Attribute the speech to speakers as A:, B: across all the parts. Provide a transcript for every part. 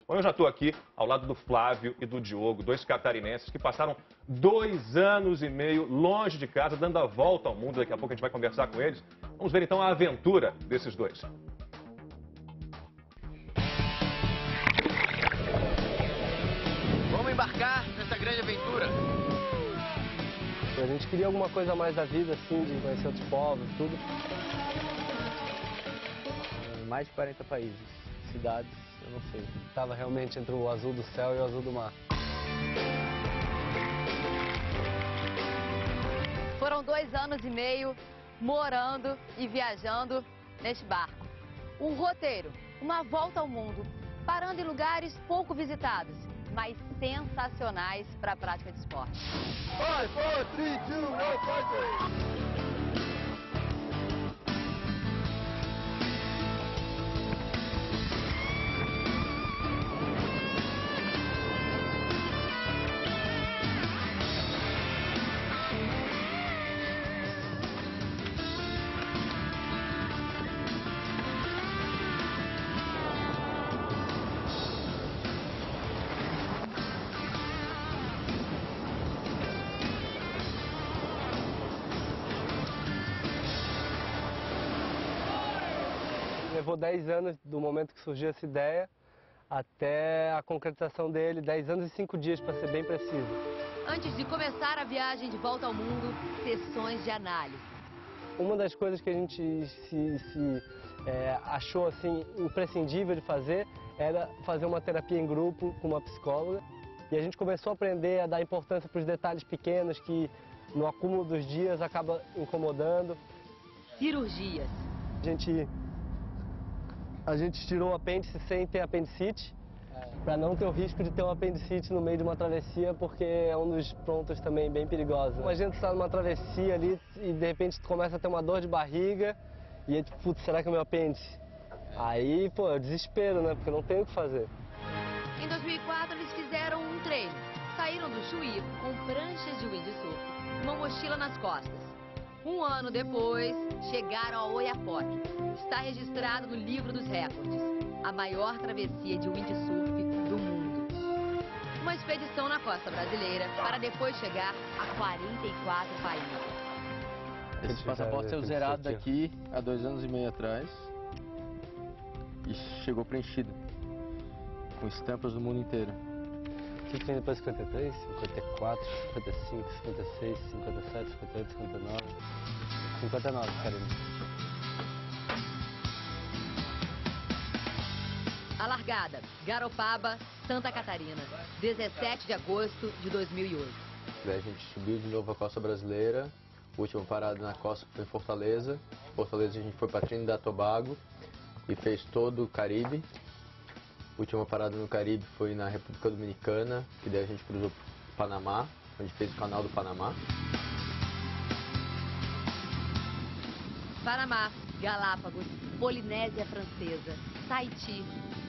A: Bom, eu já estou aqui ao lado do Flávio e do Diogo, dois catarinenses que passaram 2 anos e meio longe de casa, dando a volta ao mundo. Daqui a pouco a gente vai conversar com eles. Vamos ver então a aventura desses dois.
B: Vamos embarcar nessa grande aventura.
C: A gente queria alguma coisa a mais da vida, assim, de conhecer outros povos, tudo. Mais de 40 países, cidades, eu não sei. Estava realmente entre o azul do céu e o azul do mar.
D: Foram 2 anos e meio morando e viajando neste barco. Um roteiro, uma volta ao mundo, parando em lugares pouco visitados, mas sensacionais para a prática de esporte.
B: 5, 4, 3, 2, 1, fight!
C: Levou 10 anos do momento que surgiu essa ideia até a concretização dele, 10 anos e 5 dias, para ser bem preciso.
D: Antes de começar a viagem de volta ao mundo, sessões de análise.
C: Uma das coisas que a gente achou assim, imprescindível de fazer era fazer uma terapia em grupo com uma psicóloga. E a gente começou a aprender a dar importância para os detalhes pequenos que no acúmulo dos dias acaba incomodando.
D: Cirurgias.
C: A gente tirou o apêndice sem ter apendicite, para não ter o risco de ter um apendicite no meio de uma travessia, porque é um dos pontos também bem perigosos. A gente está numa travessia ali e de repente tu começa a ter uma dor de barriga e aí, putz, será que é meu apêndice? Aí, pô, é desespero, né? Porque não tem o que fazer.
D: Em 2004, eles fizeram um treino. Saíram do Chuí com pranchas de windsurf, uma mochila nas costas. 1 ano depois, chegaram ao Oiapoque. Está registrado no livro dos recordes. A maior travessia de windsurf do mundo. Uma expedição na costa brasileira para depois chegar a 44 países.
E: Esse passaporte saiu zerado daqui há 2 anos e meio atrás e chegou preenchido, com estampas do mundo inteiro.
C: O que tem depois 53, 54, 55, 56, 57, 58, 59... 59, Karine.
D: A largada, Garopaba, Santa Catarina, 17 de agosto de 2008.
E: Daí a gente subiu de novo a costa brasileira, última parada na costa foi em Fortaleza. Fortaleza a gente foi para Trinidad e Tobago e fez todo o Caribe. Última parada no Caribe foi na República Dominicana, que daí a gente cruzou para Panamá, onde fez o canal do Panamá.
D: Panamá, Galápagos, Polinésia Francesa, Tahiti,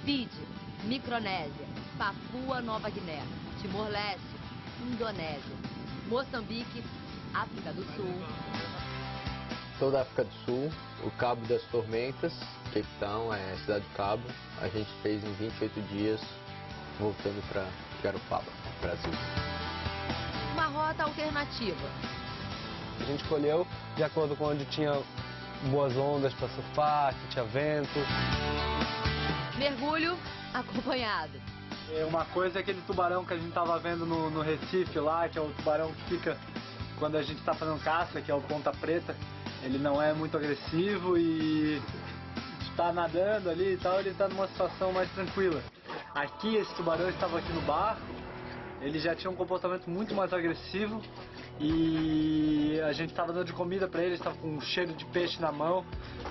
D: Fiji, Micronésia, Papua Nova Guiné, Timor-Leste, Indonésia, Moçambique, África do Sul.
E: Toda a África do Sul, o Cabo das Tormentas, Cape Town, é a cidade do Cabo, a gente fez em 28 dias, voltando para Garopaba, Brasil.
D: Uma rota alternativa.
C: A gente escolheu de acordo com onde tinha boas ondas para surfar, que tinha vento.
D: Mergulho acompanhado.
F: Uma coisa é aquele tubarão que a gente estava vendo no Recife lá, que é o tubarão que fica quando a gente está fazendo caça, que é o ponta preta. Ele não é muito agressivo e está nadando ali e tal, ele está numa situação mais tranquila. Aqui, esse tubarão estava aqui no barco, ele já tinha um comportamento muito mais agressivo e a gente estava dando de comida para eles, estava com um cheiro de peixe na mão,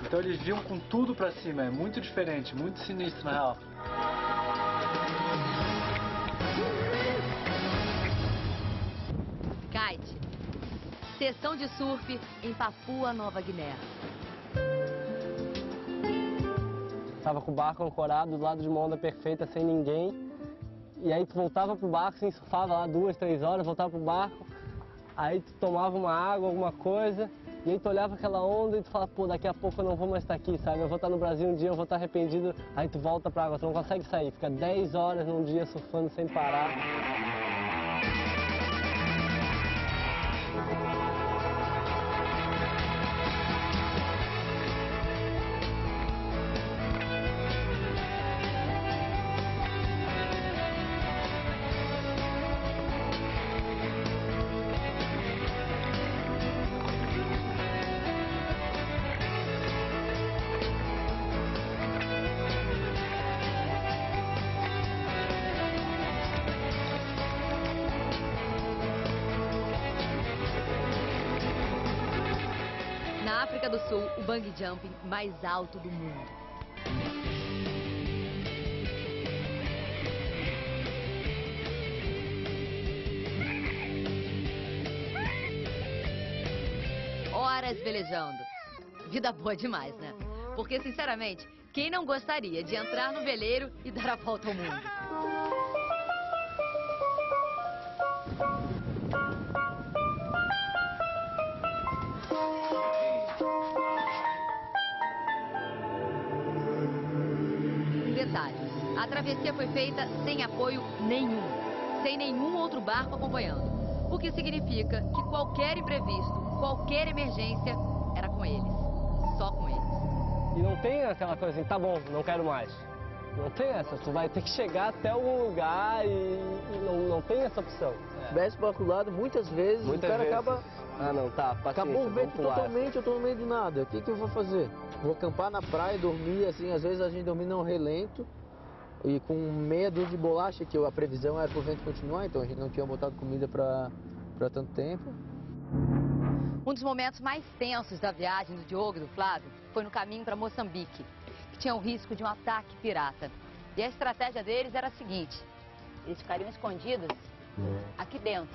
F: então eles vinham com tudo para cima, é muito diferente, muito sinistro na real.
D: Kite. Sessão de surf em Papua Nova Guiné.
C: Tava com o barco ancorado do lado de uma onda perfeita, sem ninguém. E aí tu voltava pro barco, assim, surfava lá 2, 3 horas, voltava pro barco. Aí tu tomava uma água, alguma coisa. E aí tu olhava aquela onda e tu falava, pô, daqui a pouco eu não vou mais estar aqui, sabe? Eu vou estar no Brasil um dia, eu vou estar arrependido. Aí tu volta pra água, tu não consegue sair. Fica 10 horas num dia surfando sem parar.
D: Na África do Sul, o bungee jumping mais alto do mundo. Horas velejando. Vida boa demais, né? Porque, sinceramente, quem não gostaria de entrar no veleiro e dar a volta ao mundo? Detalhe, a travessia foi feita sem apoio nenhum, sem nenhum outro barco acompanhando. O que significa que qualquer imprevisto, qualquer emergência, era com eles. Só com eles.
C: E não tem aquela coisa assim, tá bom, não quero mais. Não tem essa, tu vai ter que chegar até algum lugar e não tem essa opção.
E: Desce pro outro lado, muitas vezes,
C: Muitas
E: o cara
C: vezes.
E: acaba...
C: Ah não, tá, paciência,
E: Acabou o vento
C: vamos pular.
E: totalmente, eu tô no meio do nada. O que que eu vou fazer? Vou acampar na praia, dormir, assim, às vezes a gente dormir num relento e com meia dúzia de bolacha, que a previsão era pro vento continuar, então a gente não tinha botado comida pra tanto tempo.
D: Um dos momentos mais tensos da viagem do Diogo e do Flávio foi no caminho para Moçambique, que tinha o risco de um ataque pirata. E a estratégia deles era a seguinte: eles ficariam escondidos aqui dentro.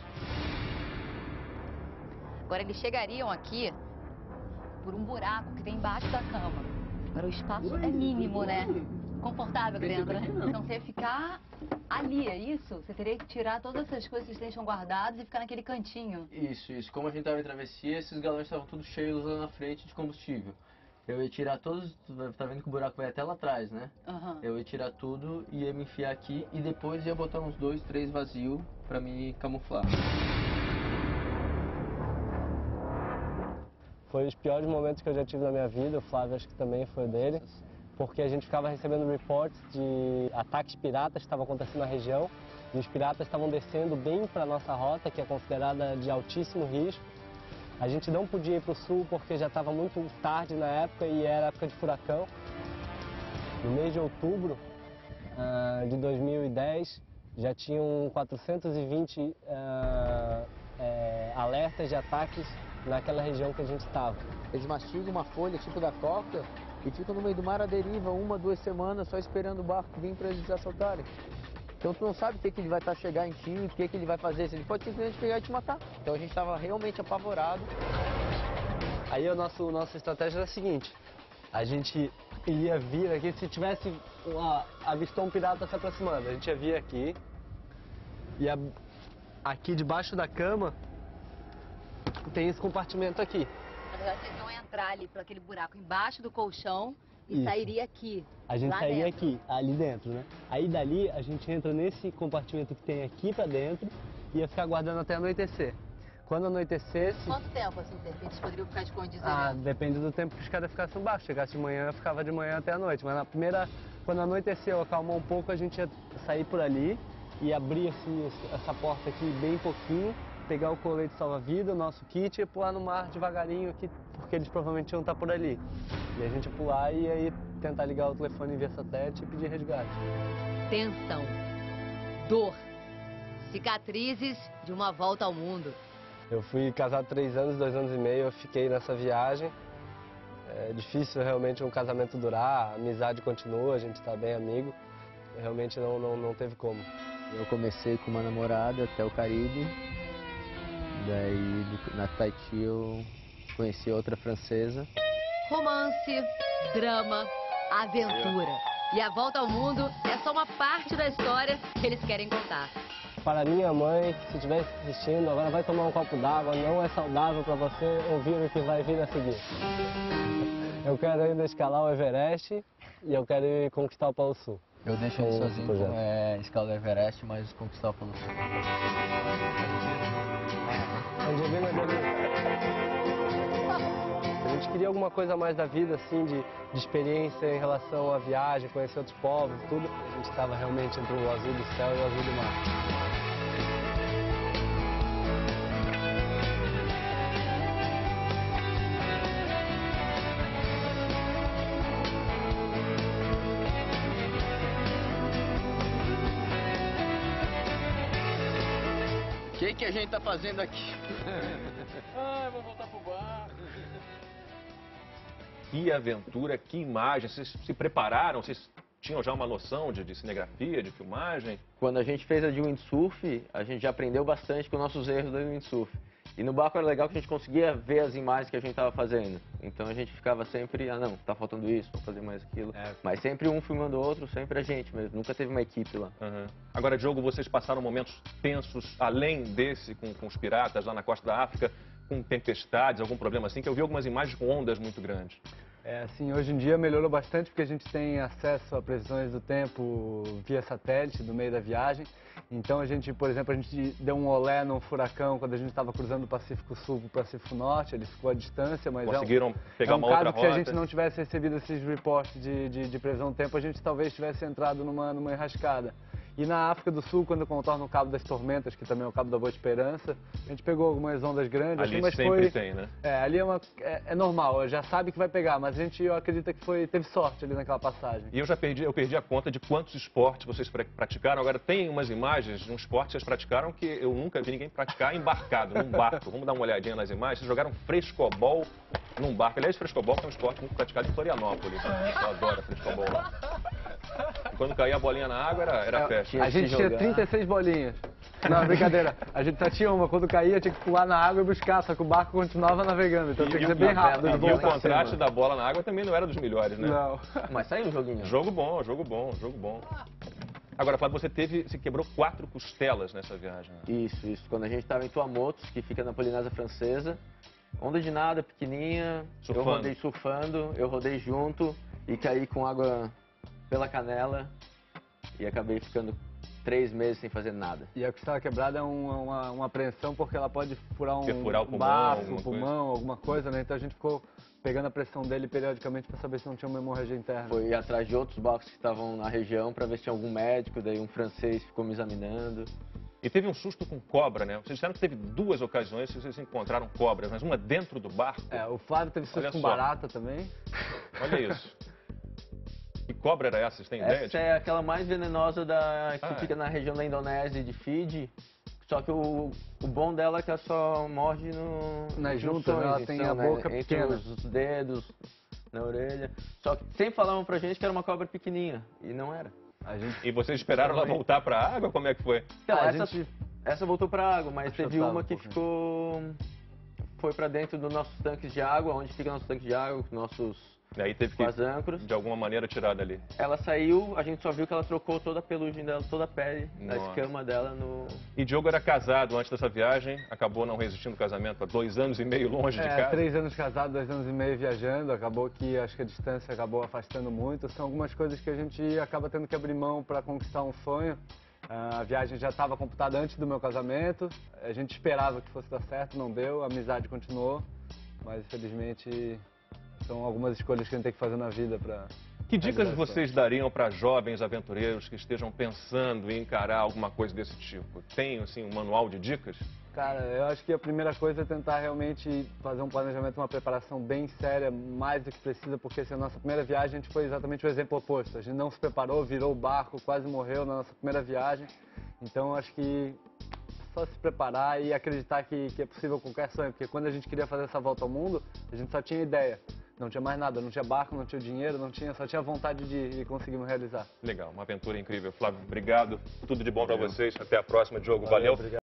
D: Agora eles chegariam aqui por um buraco que tem embaixo da cama. Agora o espaço é mínimo, né? Confortável aqui dentro, né? Então você ia ficar ali, é isso? Você teria que tirar todas essas coisas que vocês deixam guardadas e ficar naquele cantinho.
E: Isso. Como a gente tava em travessia, esses galões estavam todos cheios lá na frente de combustível. Eu ia tirar todos, tá vendo que o buraco vai até lá atrás, né?
D: Aham.
E: Eu ia tirar tudo, ia me enfiar aqui e depois ia botar uns 2, 3 vazios pra me camuflar.
C: Foi os piores momentos que eu já tive na minha vida, o Flávio acho que também foi dele, porque a gente ficava recebendo reports de ataques piratas que estavam acontecendo na região, e os piratas estavam descendo bem para a nossa rota, que é considerada de altíssimo risco. A gente não podia ir para o sul porque já estava muito tarde na época e era época de furacão. No mês de outubro de 2010, já tinham 420 alertas de ataques naquela região que a gente estava.
E: Eles mastigam uma folha tipo da coca e ficam no meio do mar à deriva 1, 2 semanas só esperando o barco vir para eles assaltarem. Então tu não sabe o que ele vai chegar em ti, o que ele vai fazer, ele pode simplesmente pegar e te matar. Então a gente estava realmente apavorado.
C: Aí a nossa estratégia era a seguinte: a gente ia vir aqui, se tivesse avistou um pirata se aproximando, a gente ia vir aqui e aqui debaixo da cama tem esse compartimento aqui.
D: Na verdade, vocês vão entrar ali por aquele buraco embaixo do colchão e
C: Isso.
D: sairia aqui.
C: A gente
D: lá
C: sairia
D: dentro.
C: aqui, ali dentro, né? Aí dali a gente entra nesse compartimento que tem aqui pra dentro e ia ficar aguardando até anoitecer. Quando anoitecesse...
D: Quanto tempo, assim, de repente, poderiam ficar escondidos
C: Ah,
D: ali?
C: depende do tempo que os caras ficassem embaixo. Chegasse de manhã, eu ficava de manhã até a noite. Mas na primeira, quando anoiteceu, acalmou um pouco, a gente ia sair por ali e abrir assim, essa porta aqui bem pouquinho, pegar o colete salva-vida, o nosso kit e pular no mar devagarinho aqui, porque eles provavelmente iam estar por ali. E a gente ia pular e aí tentar ligar o telefone via satélite e pedir resgate.
D: Tensão, dor, cicatrizes de uma volta ao mundo.
C: Eu fui casado 3 anos, 2 anos e meio, eu fiquei nessa viagem. É difícil realmente um casamento durar, a amizade continua, a gente está bem amigo. Realmente não teve como.
E: Eu comecei com uma namorada até o Caribe, daí na Tahiti eu conheci outra francesa.
D: Romance, drama, aventura. E a volta ao mundo é só uma parte da história que eles querem contar.
C: para minha mãe, que se estiver assistindo, agora vai tomar um copo d'água, não é saudável para você ouvir o que vai vir a seguir. Eu quero ainda escalar o Everest e eu quero ir conquistar o Polo Sul.
E: Eu deixo ele sozinho, escalar o Everest, mas conquistar o Polo Sul.
C: Angelina Jolie. A gente queria alguma coisa a mais da vida, assim, de experiência em relação à viagem, conhecer outros povos e tudo. A gente estava realmente entre o azul do céu e o azul do mar.
E: O que a gente tá fazendo aqui? Vou voltar pro bar.
A: Que aventura, que imagem. Vocês se prepararam? Vocês tinham já uma noção de cinegrafia, de filmagem?
E: Quando a gente fez a de windsurf, a gente já aprendeu bastante com nossos erros da windsurf. E no barco era legal que a gente conseguia ver as imagens que a gente estava fazendo. Então a gente ficava sempre, não, tá faltando isso, vou fazer mais aquilo. Mas sempre um filmando o outro, sempre a gente mesmo. Nunca teve uma equipe lá.
A: Agora, Diogo, vocês passaram momentos tensos, além desse, com os piratas lá na costa da África, com tempestades, algum problema assim? Que eu vi algumas imagens com ondas muito grandes.
F: Assim, hoje em dia melhorou bastante porque a gente tem acesso a previsões do tempo via satélite no meio da viagem. Então a gente, por exemplo, a gente deu um olé num furacão quando a gente estava cruzando o Pacífico Sul para o Pacífico Norte, ele ficou à distância, mas
A: conseguiram pegar uma outra rota.
F: Se a gente não tivesse recebido esses reports de previsão do tempo, a gente talvez tivesse entrado numa enrascada. E na África do Sul, quando contorna o Cabo das Tormentas, que também é o Cabo da Boa Esperança, a gente pegou algumas ondas grandes.
A: Ali
F: mas
A: sempre tem, né?
F: Ali é normal, já sabe que vai pegar, mas a gente acredita que teve sorte ali naquela passagem.
A: E eu perdi a conta de quantos esportes vocês praticaram. Agora, tem umas imagens de um esporte que vocês praticaram que eu nunca vi ninguém praticar embarcado, num barco. Vamos dar uma olhadinha nas imagens. Vocês jogaram frescobol num barco. Aliás, frescobol é um esporte muito praticado em Florianópolis. Né? Eu adoro frescobol lá. E quando caía a bolinha na água, era festa.
F: A gente tinha 36 bolinhas. Não, brincadeira. A gente só tinha uma. Quando caía, tinha que pular na água e buscar, só que o barco continuava navegando. Então tinha que ser bem rápido.
A: E o contraste da bola na água também não era dos melhores, né?
F: Não.
E: Mas saiu um joguinho.
A: Jogo bom, jogo bom, jogo bom. Agora, Flávio, você quebrou 4 costelas nessa viagem. Né?
E: Isso. Quando a gente estava em Tuamotus, que fica na Polinésia Francesa, onda de nada, pequenininha, eu rodei surfando, eu rodei junto e caí com água pela canela e acabei ficando 3 meses sem fazer nada.
F: E a costela quebrada é uma apreensão porque ela pode furar um pulmão, alguma coisa, né? Então a gente ficou pegando a pressão dele periodicamente para saber se não tinha uma hemorragia interna.
E: Foi ir atrás de outros barcos que estavam na região para ver se tinha algum médico, daí um francês ficou me examinando.
A: E teve um susto com cobra, né? Vocês disseram que teve 2 ocasiões que vocês encontraram cobras, mas uma dentro do barco.
F: O Flávio teve susto com barata também.
A: Olha isso. Que cobra era essa? Vocês têm ideia?
E: Essa é aquela mais venenosa que fica na região da Indonésia, de Fiji. Só que o bom dela é que ela só morde
F: nas juntas, ela tem a boca pequena.
E: Entre os dedos, na orelha. Só que sempre falavam pra gente que era uma cobra pequenininha, e não era.
A: E vocês esperaram ela voltar pra água? Como é que foi?
E: Então, essa voltou pra água, mas teve uma que foi pra dentro dos nossos tanques de água, onde fica nosso tanque de água, com nossos...
A: E aí teve que, de alguma maneira, tirar dali.
E: Ela saiu, a gente só viu que ela trocou toda a pelugem dela, toda a pele, a escama dela no...
A: E Diogo era casado antes dessa viagem, acabou não resistindo ao casamento há 2 anos e meio longe de casa.
F: 3 anos casado, 2 anos e meio viajando, acabou que acho que a distância acabou afastando muito. São algumas coisas que a gente acaba tendo que abrir mão para conquistar um sonho. A viagem já estava computada antes do meu casamento, a gente esperava que fosse dar certo, não deu, a amizade continuou, mas infelizmente... São algumas escolhas que a gente tem que fazer na vida para...
A: Que dicas vocês dariam para jovens aventureiros que estejam pensando em encarar alguma coisa desse tipo? Tem, assim, um manual de dicas?
F: Cara, eu acho que a primeira coisa é tentar realmente fazer um planejamento, uma preparação bem séria, mais do que precisa, porque assim, a nossa primeira viagem a gente foi exatamente o exemplo oposto. A gente não se preparou, virou o barco, quase morreu na nossa primeira viagem. Então, acho que só se preparar e acreditar que é possível qualquer sonho, porque quando a gente queria fazer essa volta ao mundo, a gente só tinha ideia. Não tinha mais nada, não tinha barco, não tinha dinheiro, só tinha vontade de conseguirmos realizar.
A: Legal, uma aventura incrível. Flávio, obrigado. Tudo de bom para vocês. Até a próxima, Diogo. Valeu.
F: Obrigado.